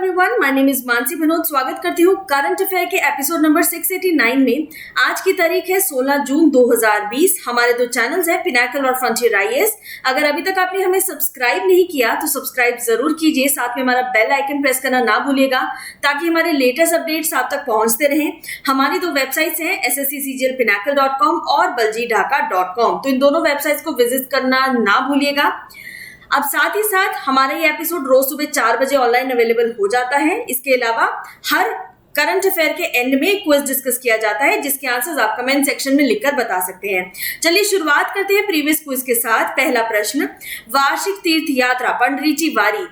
Everyone, my name is Mansi Vinod. स्वागत करती हूँ करंट अफेयर के एपिसोड नंबर 689 में। आज की तारीख है 16 जून 2020। हमारे दो चैनल्स हैं, पिनाकल और फ्रंटियर आईएएस। अगर अभी तक आपने हमें सब्सक्राइब नहीं किया तो सब्सक्राइब जरूर कीजिए, साथ में हमारा बेल आइकन प्रेस करना ना भूलिएगा ताकि हमारे लेटेस्ट अपडेट्स आप तक पहुंचते रहें। हमारी दो वेबसाइट्स हैं ssccglpinacle.com और baljeedhaka.com, तो इन दोनों वेबसाइट्स को विजिट करना ना भूलिएगा। अब साथ ही साथ हमारा ये एपिसोड रोज सुबह 4 बजे ऑनलाइन अवेलेबल हो जाता है। इसके अलावा हर करंट अफेयर के एंड में क्विज डिस्कस किया जाता है, जिसके आंसर्स आप कमेंट सेक्शन में लिखकर बता सकते हैं। चलिए शुरुआत करते हैं प्रीवियस क्विज के साथ। पहला प्रश्न, वार्षिक तीर्थ यात्रा पंडरीची वारी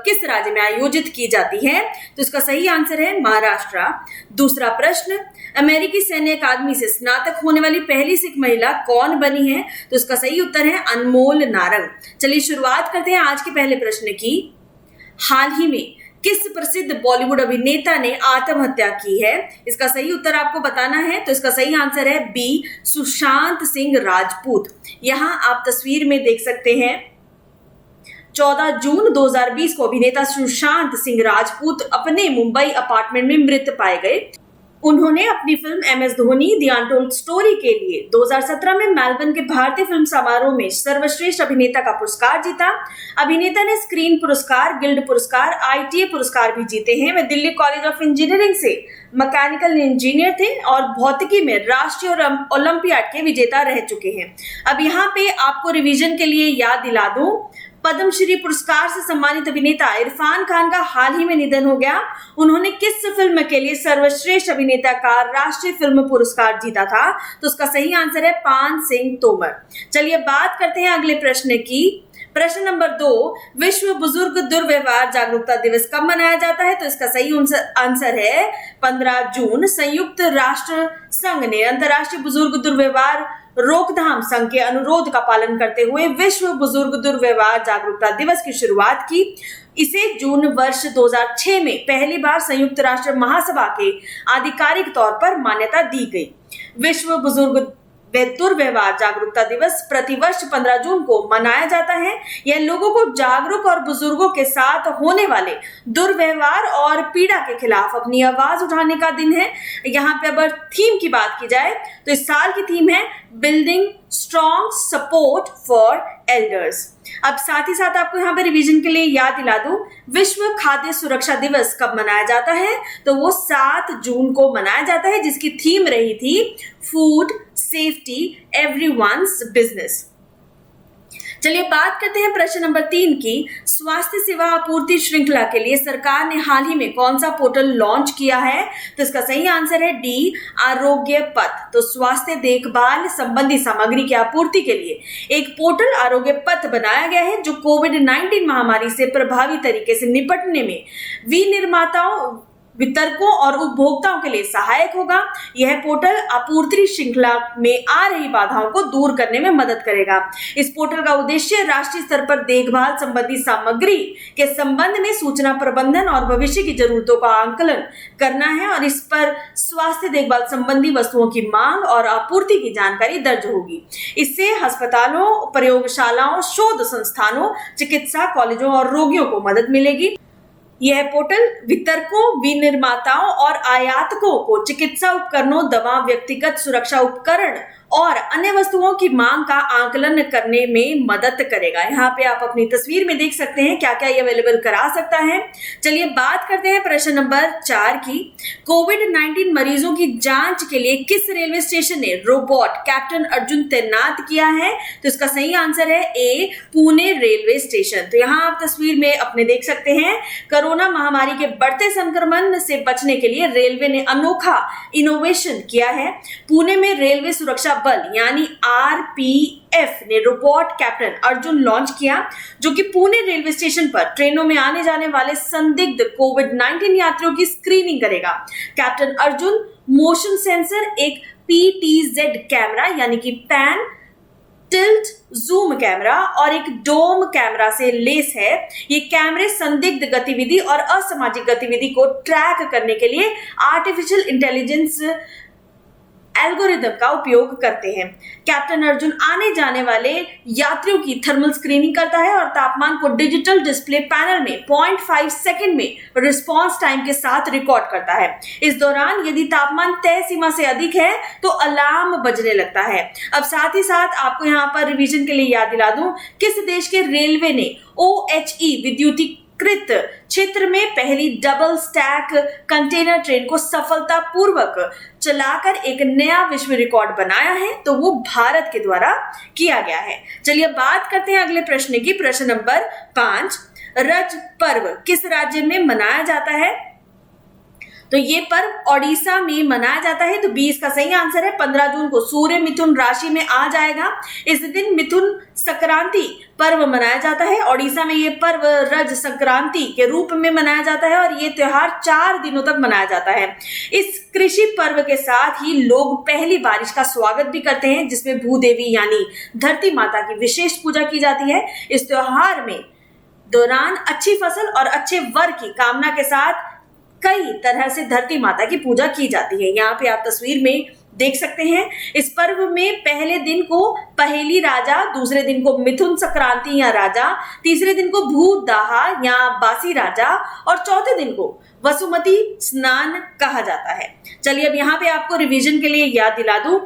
किस राज्य में आयोजित की जाती है? तो इसका सही आंसर है महाराष्ट्र। दूसरा प्रश्न, अमेरिकी सैन्य अकादमी से स्नातक होने वाली पहली सिख महिला कौन बनी है? तो इसका सही उत्तर है अनमोल नारंग। चलिए शुरुआत करते हैं आज के पहले प्रश्न की। हाल ही में किस प्रसिद्ध बॉलीवुड अभिनेता ने आत्महत्या की है? इसका सही उत्तर आपको बताना है। तो इसका सही आंसर है बी, सुशांत सिंह राजपूत। यहां आप तस्वीर में देख सकते हैं 14 जून 2020 को अभिनेता सुशांत सिंह राजपूत अपने मुंबई अपार्टमेंट में मृत पाए गए। उन्होंने अपनी film MS Dhoni the untold story के लिए 2017 में मेलबर्न के भारतीय फिल्म समारोह में सर्वश्रेष्ठ अभिनेता का पुरस्कार जीता। अभिनेता ने स्क्रीन पुरस्कार, गिल्ड पुरस्कार, ITA पुरस्कार भी जीते हैं। वे दिल्ली कॉलेज ऑफ इंजीनियरिंग से मैकेनिकल इंजीनियर थे और भौतिकी में राष्ट्रीय और ओलंपियाड के विजेता रह चुके हैं। अब यहाँ पे आपको रिवीजन के लिए याद दिला दूं, पद्मश्री पुरस्कार से सम्मानित अभिनेता इरफान खान का हाल ही में निधन हो गया। उन्होंने किस फिल्म के लिए सर्वश्रेष्ठ अभिनेता का राष्ट्रीय फिल्म पुरस्कार जीता था? तो उसका सही आंसर है पान सिंह तोमर। चलिए बात करते हैं अगले प्रश्न की। प्रश्न नंबर 2, विश्व बुजुर्ग दुर्व्यवहार जागरूकता दिवस कब मनाया जाता है? तो इसका सही आंसर है 15 जून। संयुक्त राष्ट्र संघ ने अंतर्राष्ट्रीय बुजुर्ग दुर्व्यवहार रोकथाम संघ के अनुरोध का पालन करते हुए विश्व बुजुर्ग दुर्व्यवहार जागरूकता दिवस की शुरुआत की। इसे जून वर्ष 2006 में पहली बार संयुक्त राष्ट्र महासभा के आधिकारिक तौर पर मान्यता दी गई। विश्व बुजुर्ग दुर्व्यवहार जागरूकता दिवस प्रतिवर्ष 15 जून को मनाया जाता है। यह लोगों को जागरूक और बुजुर्गों के साथ होने वाले दुर्व्यवहार और पीड़ा के खिलाफ अपनी आवाज उठाने का दिन है। यहाँ पे अगर थीम की बात की जाए तो इस साल की थीम है building strong support for elders. अब साथ ही साथ आपको यहाँ पे रिवीजन के लिए याद दिला दूं, विश्व खाद्य सुरक्षा दिवस कब मनाया जाता है? तो वो 7 जून को मनाया जाता है, जिसकी थीम रही थी फूड सेफ्टी एवरीवन्स बिजनेस। चलिए बात करते हैं प्रश्न नंबर 3 की। स्वास्थ्य सेवा आपूर्ति श्रृंखला के लिए सरकार ने हाल ही में कौन सा पोर्टल लॉन्च किया है? तो इसका सही आंसर है डी, आरोग्य पथ। तो स्वास्थ्य देखभाल संबंधी सामग्री की आपूर्ति के लिए एक पोर्टल आरोग्य पथ बनाया गया है, जो कोविड-19 महामारी से प्रभावी तरीके से निपटने में विनिर्माताओं, वितरकों और उपभोक्ताओं के लिए सहायक होगा। यह पोर्टल आपूर्ति श्रृंखला में आ रही बाधाओं को दूर करने में मदद करेगा। इस पोर्टल का उद्देश्य राष्ट्रीय स्तर पर देखभाल संबंधी सामग्री के संबंध में सूचना प्रबंधन और भविष्य की जरूरतों का आंकलन करना है, और इस पर स्वास्थ्य देखभाल संबंधी वस्तुओं की मांग और आपूर्ति की जानकारी दर्ज होगी। इससे अस्पतालों, प्रयोगशालाओं, शोध संस्थानों, चिकित्सा कॉलेजों और रोगियों को मदद मिलेगी। यह पोर्टल वितरकों, विनिर्माताओं और आयातकों को चिकित्सा उपकरणों, दवा, व्यक्तिगत सुरक्षा उपकरण और अन्य वस्तुओं की मांग का आंकलन करने में मदद करेगा। यहाँ पे आप अपनी तस्वीर में देख सकते हैं क्या क्या ये अवेलेबल करा सकता है। चलिए बात करते हैं प्रश्न नंबर 4 की। कोविड-19 मरीजों की जांच के लिए किस रेलवे स्टेशन ने रोबोट कैप्टन अर्जुन तैनात किया है? तो इसका सही आंसर है ए, पुणे रेलवे स्टेशन। तो यहाँ आप तस्वीर में अपने देख सकते हैं, कोरोना महामारी के बढ़ते संक्रमण से बचने के लिए रेलवे ने अनोखा इनोवेशन किया है। पुणे में रेलवे सुरक्षा बल यानी RPF ने रोबोट कैप्टन अर्जुन लॉन्च किया, जो कि पुणे रेलवे स्टेशन पर ट्रेनों में आने जाने वाले संदिग्ध कोविड-19 यात्रियों की स्क्रीनिंग करेगा। कैप्टन अर्जुन मोशन सेंसर, एक PTZ कैमरा यानी कि पैन टिल्ट जूम कैमरा और एक डोम कैमरा से लेस है। ये कैमरे संदिग्ध गतिविधि और असामाजिक गतिविधि को ट्रैक करने के लिए आर्टिफिशियल इंटेलिजेंस एल्गोरिदम का उपयोग करते हैं। कैप्टन अर्जुन आने जाने वाले यात्रियों की थर्मल स्क्रीनिंग करता है और तापमान को डिजिटल डिस्प्ले पैनल में 0.5 सेकंड में रिस्पांस टाइम के साथ रिकॉर्ड करता है। इस दौरान यदि तापमान तय सीमा से अधिक है तो अलार्म बजने लगता है। अब साथ ही साथ आपको यहाँ पर रिवीजन के लिए याद दिला दूं, किस देश के रेलवे ने OHE विद्युतीकृत क्षेत्र में पहली डबल स्टैक कंटेनर ट्रेन को सफलतापूर्वक चलाकर एक नया विश्व रिकॉर्ड बनाया है? तो वो भारत के द्वारा किया गया है। चलिए बात करते हैं अगले प्रश्न की। प्रश्न नंबर 5, रज पर्व किस राज्य में मनाया जाता है? तो ये पर्व ओडिशा में मनाया जाता है। तो 20 का सही आंसर है। 15 जून को सूर्य मिथुन राशि में आ जाएगा। इस दिन मिथुन संक्रांति पर्व मनाया जाता है। ओडिशा में ये पर्व रज संक्रांति के रूप में मनाया जाता है और ये त्योहार 4 दिनों तक मनाया जाता है। इस कृषि पर्व के साथ ही लोग पहली बारिश का स्वागत भी करते हैं, जिसमें भूदेवी यानी धरती माता की विशेष पूजा की जाती है। इस त्योहार में दौरान अच्छी फसल और अच्छे वर की कामना के साथ कई तरह से धरती माता की पूजा की जाती है। यहाँ पे आप तस्वीर में देख सकते हैं। इस पर्व में पहले दिन को पहेली राजा, दूसरे दिन को मिथुन संक्रांति या राजा, तीसरे दिन को भूदाहा या बासी राजा और चौथे दिन को वसुमती स्नान कहा जाता है। चलिए अब यहाँ पे आपको रिवीजन के लिए याद दिला दूं,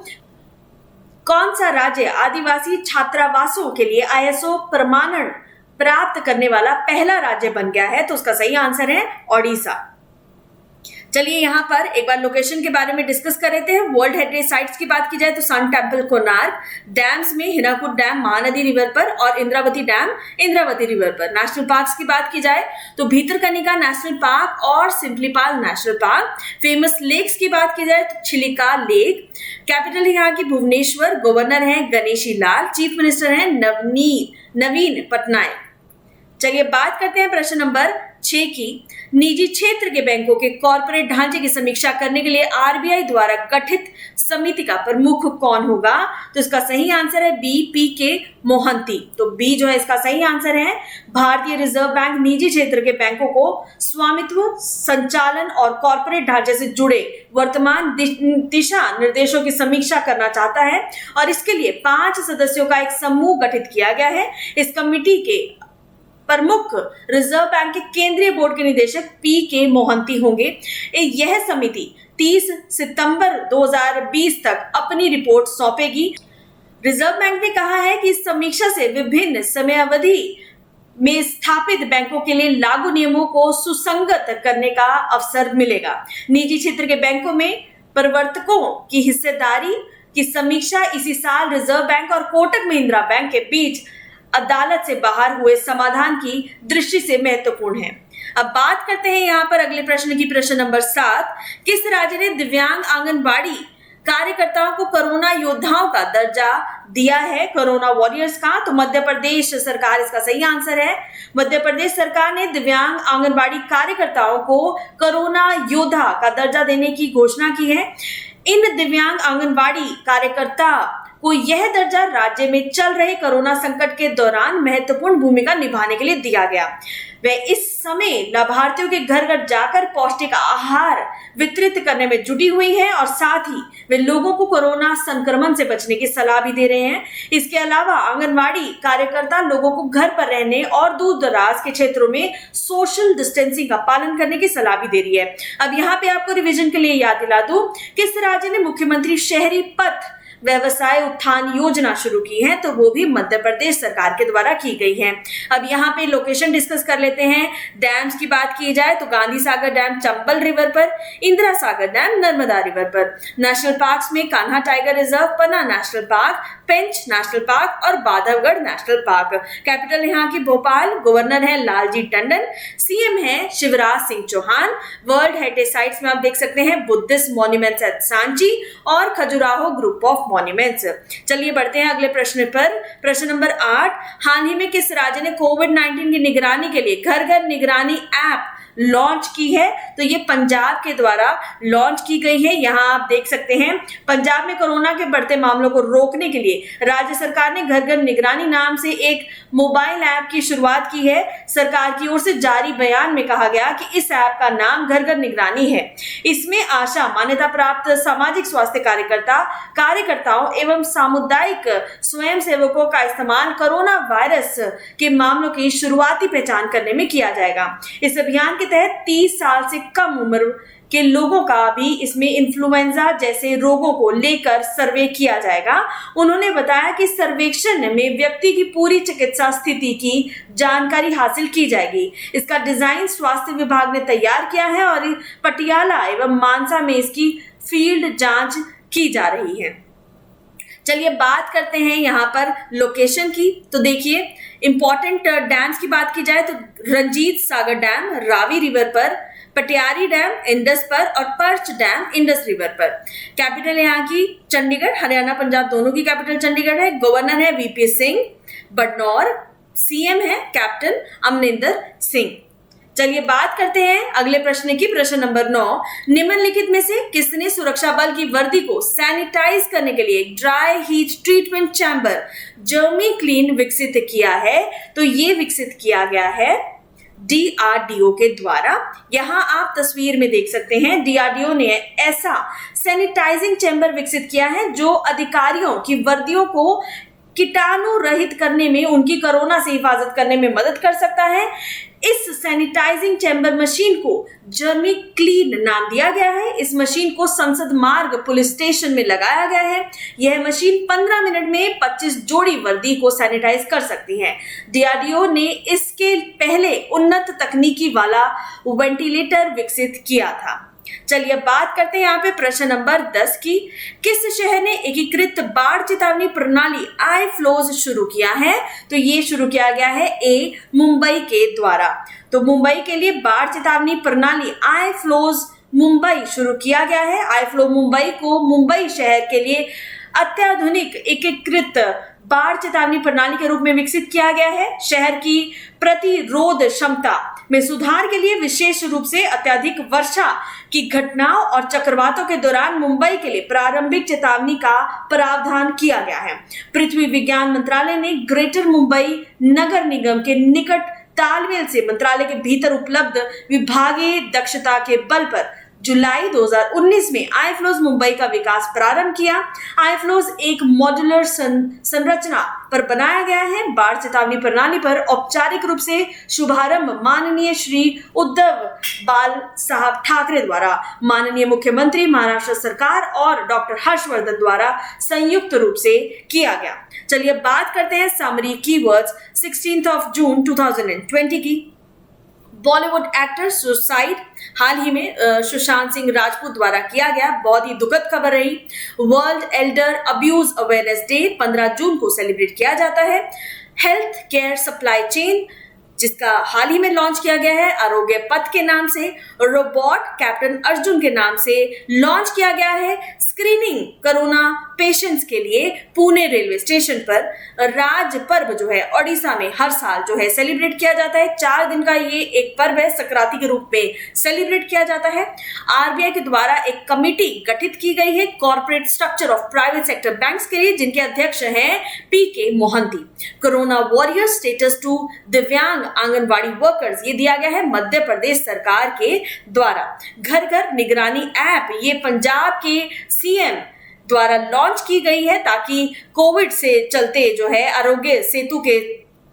कौन सा राज्य आदिवासी छात्रावासों के लिए ISO प्रमाणन प्राप्त करने वाला पहला राज्य बन गया है? तो उसका सही आंसर है ओडिशा। चलिए यहाँ पर एक बार लोकेशन के बारे में डिस्कस कर लेते हैं। वर्ल्ड हेरिटेज साइट्स की बात की जाए तो सन टेम्पल कोणार्क, डैम्स में हिराकुड डैम महानदी रिवर पर और इंद्रावती डैम इंद्रावती रिवर पर। नेशनल पार्क्स की बात की जाए तो भीतरकनिका नेशनल पार्क और सिम्पलीपाल नेशनल पार्क। फेमस लेक्स की बात की जाए तो चिलिका लेक। कैपिटल है यहाँ की भुवनेश्वर। गवर्नर है गणेशी लाल। चीफ मिनिस्टर है नवीन पटनायक। चलिए बात करते हैं प्रश्न नंबर 6 की। निजी क्षेत्र के बैंकों के कॉर्पोरेट ढांचे की समीक्षा करने के लिए RBI द्वारा गठित समिति का प्रमुख कौन होगा? तो इसका सही आंसर है BPK मोहंती। तो B जो है इसका सही आंसर है। भारतीय रिजर्व बैंक निजी क्षेत्र के बैंकों को स्वामित्व, संचालन और कॉर्पोरेट ढांचे से जुड़े वर्तमान दिशा निर्देशों की समीक्षा करना चाहता है और इसके लिए 5 सदस्यों का एक समूह गठित किया गया है। इस कमेटी के प्रमुख रिजर्व बैंक के केंद्रीय बोर्ड के निदेशक PK मोहंती होंगे। यह समिति 30 सितंबर 2020 तक अपनी रिपोर्ट सौंपेगी। रिजर्व बैंक ने कहा है कि इस समीक्षा से विभिन्न समयावधि में स्थापित बैंकों के लिए लागू नियमों को सुसंगत करने का अवसर मिलेगा। निजी क्षेत्र के बैंकों में प्रवर्तकों की हिस्सेदारी की समीक्षा इसी साल रिजर्व बैंक और कोटक महिंद्रा बैंक के बीच अदालत से बाहर हुए समाधान की दृष्टि से महत्वपूर्ण है। अब बात करते हैं यहाँ पर अगले प्रश्न की। प्रश्न नंबर 7, किस राज्य ने दिव्यांग आंगनबाड़ी कार्यकर्ताओं को कोरोना योद्धाओं का दर्जा दिया है, कोरोना वॉरियर्स का? तो मध्य प्रदेश सरकार इसका सही आंसर है। मध्य प्रदेश सरकार ने दिव्यांग आंगनबाड़ी कार्यकर्ताओं को कोरोना योद्धा का दर्जा देने की घोषणा की है। इन दिव्यांग आंगनबाड़ी कार्यकर्ता को यह दर्जा राज्य में चल रहे कोरोना संकट के दौरान महत्वपूर्ण भूमिका निभाने के लिए दिया गया। वे इस समय लाभार्थियों के घर घर जाकर पौष्टिक आहार वितरित करने में जुटी हुई हैं और साथ ही वे लोगों को कोरोना संक्रमण से बचने की सलाह भी दे रहे हैं। इसके अलावा आंगनबाड़ी कार्यकर्ता लोगों को घर पर रहने और दूर दराज के क्षेत्रों में सोशल डिस्टेंसिंग का पालन करने की सलाह भी दे रही है। अब यहाँ पे आपको रिवीजन के लिए याद दिला दूं, किस राज्य ने मुख्यमंत्री शहरी पथ व्यवसाय उत्थान योजना शुरू की है? तो वो भी मध्य प्रदेश सरकार के द्वारा की गई है। अब यहाँ पे लोकेशन डिस्कस कर लेते हैं। डैम्स की बात की जाए तो गांधी सागर डैम चंबल रिवर पर, इंदिरा सागर डैम नर्मदा रिवर पर। नेशनल पार्क्स में कान्हा टाइगर रिजर्व, पन्ना नेशनल पार्क, पेंच नेशनल पार्क और बांधवगढ़ नेशनल पार्क। कैपिटल यहाँ की भोपाल। गवर्नर है लालजी टंडन। CM है Shivraj Singh Chouhan. World heritage sites में आप देख सकते हैं बुद्धिस्ट मॉन्यूमेंट्स एट सांची और खजुराहो ग्रुप ऑफ मॉन्यूमेंट्स। चलिए बढ़ते हैं अगले प्रश्न पर। प्रश्न नंबर 8, हाल ही में किस राज्य ने कोविड-19 की निगरानी के लिए घर घर निगरानी ऐप लॉन्च की है, तो ये पंजाब के द्वारा लॉन्च की गई है। यहाँ आप देख सकते हैं पंजाब में कोरोना के बढ़ते मामलों को रोकने के लिए राज्य सरकार ने घर घर निगरानी नाम से एक मोबाइल ऐप की शुरुआत की है। सरकार की ओर से जारी बयान में कहा गया कि इस ऐप का नाम घर घर निगरानी है। इसमें आशा, मान्यता प्राप्त सामाजिक स्वास्थ्य कार्यकर्ताओं एवं सामुदायिक स्वयंसेवकों का इस्तेमाल कोरोना वायरस के मामलों की शुरुआती पहचान करने में किया जाएगा। इस अभियान के तहत 30 साल से कम उम्र के लोगों का भी इसमें इन्फ्लुएंजा जैसे रोगों को लेकर सर्वे किया जाएगा। उन्होंने बताया कि सर्वेक्षण में व्यक्ति की पूरी चिकित्सा स्थिति की जानकारी हासिल की जाएगी। इसका डिजाइन स्वास्थ्य विभाग ने तैयार किया है और पटियाला एवं मानसा में इसकी फील्ड जांच की जा रही है। चलिए बात करते हैं यहाँ पर लोकेशन की। तो देखिए इंपॉर्टेंट डैम्स की बात की जाए तो रंजीत सागर डैम रावी रिवर पर, पटियारी डैम इंडस पर और पर्च डैम इंडस रिवर पर। कैपिटल है यहाँ की चंडीगढ़, हरियाणा पंजाब दोनों की कैपिटल चंडीगढ़ है। गवर्नर है वीपी सिंह बदनौर, सीएम है कैप्टन अमरिंदर सिंह। चलिए बात करते हैं अगले प्रश्न की। प्रश्न नंबर 9, निम्नलिखित में से किसने सुरक्षा बल की वर्दी को सैनिटाइज करने के लिए dry heat treatment chamber जर्मी clean विकसित किया है? तो ये विकसित किया गया है डीआरडीओ के द्वारा। यहां आप तस्वीर में देख सकते हैं डीआरडीओ ने ऐसा सैनिटाइजिंग चैम्बर विकसित किया है जो अधिकारियों की वर्दियों को कीटाणु रहित करने में, उनकी कोरोना से हिफाजत करने में मदद कर सकता है। इस सैनिटाइजिंग चैम्बर मशीन को जर्मी क्लीन नाम दिया गया है। इस मशीन को संसद मार्ग पुलिस स्टेशन में लगाया गया है। यह मशीन 15 मिनट में 25 जोड़ी वर्दी को सैनिटाइज कर सकती है। डीआरडीओ ने इसके पहले उन्नत तकनीकी वाला वेंटिलेटर विकसित किया था। चलिए बात करते हैं यहाँ पे प्रश्न नंबर 10 की। किस शहर ने एकीकृत बाढ़ चेतावनी प्रणाली आई फ्लोज शुरू किया है? तो ये शुरू किया गया है ए मुंबई के द्वारा। तो मुंबई के लिए बाढ़ चेतावनी प्रणाली आई फ्लोज मुंबई शुरू किया गया है। आई फ्लो मुंबई को मुंबई शहर के लिए अत्याधुनिक एकीकृत बाढ़ चेतावनी प्रणाली के रूप में विकसित किया गया है। शहर की प्रतिरोध क्षमता में सुधार के लिए विशेष रूप से अत्यधिक वर्षा की घटनाओं और चक्रवातों के दौरान मुंबई के लिए प्रारंभिक चेतावनी का प्रावधान किया गया है। पृथ्वी विज्ञान मंत्रालय ने ग्रेटर मुंबई नगर निगम के निकट तालमेल से मंत्रालय के भीतर उपलब्ध विभागीय दक्षता के बल पर जुलाई 2019 में आई फ्लोज मुंबई का विकास प्रारंभ किया। आई फ्लोज एक मॉड्यूलर संरचना पर बनाया गया है। बाढ़ चेतावनी प्रणाली पर औपचारिक रूप से शुभारंभ माननीय श्री उद्धव बाल साहब ठाकरे द्वारा, माननीय मुख्यमंत्री महाराष्ट्र सरकार और डॉक्टर हर्षवर्धन द्वारा संयुक्त रूप से किया गया। चलिए बात करते हैं समरी कीवर्ड्स 16 जून 2020 की। बॉलीवुड एक्टर सुसाइड हाल ही में सुशांत सिंह राजपूत द्वारा किया गया, बहुत ही दुखद खबर रही। World Elder abuse awareness day 15 जून को सेलिब्रेट किया जाता है। हेल्थ केयर सप्लाई चेन जिसका हाल ही में लॉन्च किया गया है आरोग्य पथ के नाम से। रोबोट कैप्टन अर्जुन के नाम से लॉन्च किया गया है। स्क्रीनिंग कोरोना पेशेंट्स के लिए पुणे रेलवे स्टेशन पर। राज पर्व जो है ओडिशा में हर साल जो है सेलिब्रेट किया जाता है। 4 दिन का ये एक पर्व है, संक्रांति के रूप में सेलिब्रेट किया जाता है। आरबीआई के द्वारा एक कमिटी गठित की गई है corporate structure of private sector banks के लिए, जिनके अध्यक्ष हैं PK Mohanty. Corona warrior status to दिव्यांग आंगनवाड़ी वर्कर्स ये दिया गया है मध्य प्रदेश सरकार के द्वारा। घर घर निगरानी ऐप ये पंजाब के सीएम द्वारा लॉन्च की गई है ताकि कोविड से चलते जो है आरोग्य सेतु के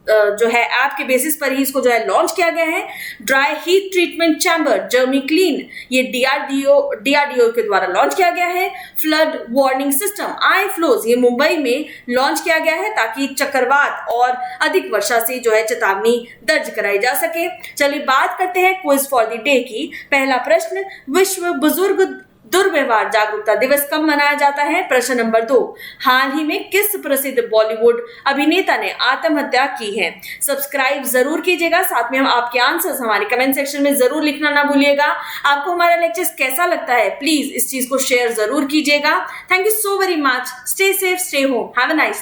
जो है ऐप के बेसिस पर ही इसको जो है लॉन्च किया गया है। Dry heat treatment chamber जर्मी clean ये डीआरडीओ के द्वारा लॉन्च किया गया है। फ्लड वार्निंग सिस्टम आई फ्लोज ये मुंबई में लॉन्च किया गया है ताकि चक्रवात और अधिक वर्षा से जो है चेतावनी दर्ज कराई जा सके। चलिए बात करते हैं क्विज फॉर द डे की। पहला प्रश्न, विश्व बुजुर्ग दुर्व्यवहार जागरूकता दिवस कब मनाया जाता है? प्रश्न नंबर 2, हाल ही में किस प्रसिद्ध बॉलीवुड अभिनेता ने आत्महत्या की है? सब्सक्राइब जरूर कीजिएगा, साथ में हम आपके आंसर्स हमारे कमेंट सेक्शन में जरूर लिखना ना भूलिएगा। आपको हमारा लेक्चर कैसा लगता है प्लीज इस चीज को शेयर जरूर कीजिएगा। Thank you so very much. Stay safe, stay home, have a nice